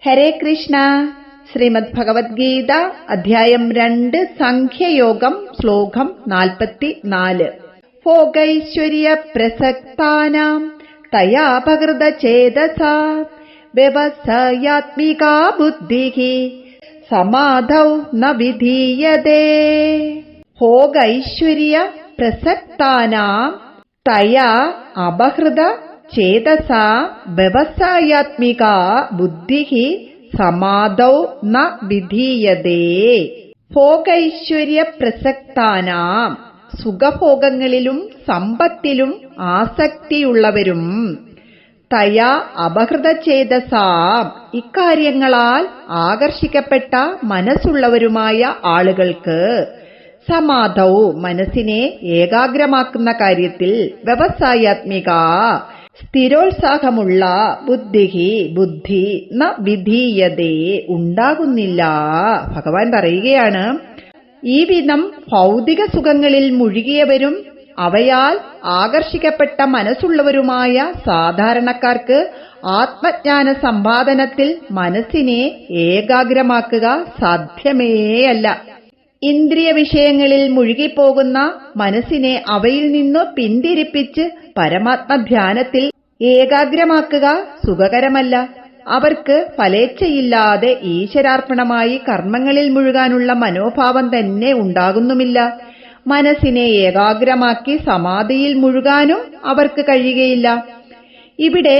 ഹരേ കൃഷ്ണ. ശ്രീമദ് ഭഗവത്ഗീത അധ്യായം 2 സംഖ്യയോഗം ശ്ലോകം 44. ഭോഗൈശ്വര്യ പ്രസക്താനാം തയാപകൃത ചേതസാ വ്യവസായാത്മികാ ബുദ്ധിഃ സമാധൗ ന വിധീയതേ. ഭോഗൈശ്വര്യ പ്രസക്താനാം തയാ അപഹൃത ചേതസാ വ്യവസായാത്മികാ ബുദ്ധിഃ സമാധൗ ന വിധീയതേ. ഭോഗൈശ്വര്യ പ്രസക്താനാം സുഖഭോഗങ്ങളിലും സമ്പത്തിലും ആസക്തിയുള്ളവരും തയാ അപഹൃത ചേതസാം ഇക്കാര്യങ്ങളാൽ ആകർഷിക്കപ്പെട്ട മനസ്സുള്ളവരുമായ ആളുകൾക്ക് സമാധൗ മനസ്സിനെ ഏകാഗ്രമാക്കുന്ന കാര്യത്തിൽ വ്യവസായാത്മിക സ്ഥിരോത്സാഹമുള്ള ബുദ്ധി ന വിധീയതേ ഉണ്ടാകുന്നില്ല. ഭഗവാൻ പറയുകയാണ്, ഈ വിധം ഭൗതിക സുഖങ്ങളിൽ മുഴുകിയവരും അവയാൽ ആകർഷിക്കപ്പെട്ട മനസ്സുള്ളവരുമായ സാധാരണക്കാർക്ക് ആത്മജ്ഞാന സമ്പാദനത്തിൽ മനസ്സിനെ ഏകാഗ്രമാക്കുക സാധ്യമേയല്ല. ഇന്ദ്രിയ വിഷയങ്ങളിൽ മുഴുകിപ്പോകുന്ന മനസ്സിനെ അവയിൽ നിന്നു പിന്തിരിപ്പിച്ച് പരമാത്മധ്യാനത്തിൽ ഏകാഗ്രമാക്കുക സുഖകരമല്ല. അവർക്ക് ഫലേച്ഛയില്ലാതെ ഈശ്വരാർപ്പണമായി കർമ്മങ്ങളിൽ മുഴുകാനുള്ള മനോഭാവം തന്നെ ഉണ്ടാകുന്നുമില്ല. മനസ്സിനെ ഏകാഗ്രമാക്കി സമാധിയിൽ മുഴുകാനും അവർക്ക് കഴിയുകയില്ല. ഇവിടെ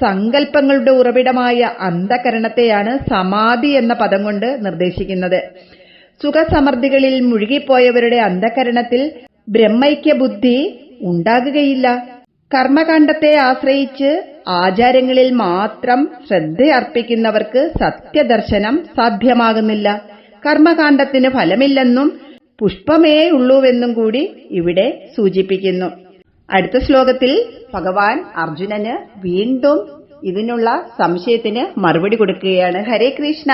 സങ്കല്പങ്ങളുടെ ഉറവിടമായ അന്ധകരണത്തെയാണ് സമാധി എന്ന പദം കൊണ്ട് നിർദ്ദേശിക്കുന്നത്. സുഖസമൃദ്ധികളിൽ മുഴുകിപ്പോയവരുടെ അന്ധകരണത്തിൽ ബ്രഹ്മൈക്യ ബുദ്ധി ഉണ്ടാകുകയില്ല. കർമ്മകാണ്ഡത്തെ ആശ്രയിച്ച് ആചാരങ്ങളിൽ മാത്രം ശ്രദ്ധയർപ്പിക്കുന്നവർക്ക് സത്യദർശനം സാധ്യമാകുന്നില്ല. കർമ്മകാണ്ഡത്തിന് ഫലമില്ലെന്നും പുഷ്പമേയുള്ളൂവെന്നും കൂടി ഇവിടെ സൂചിപ്പിക്കുന്നു. അടുത്ത ശ്ലോകത്തിൽ ഭഗവാൻ അർജുനന് വീണ്ടും ഇതിനുള്ള സംശയത്തിന് മറുപടി കൊടുക്കുകയാണ്. ഹരേ കൃഷ്ണ.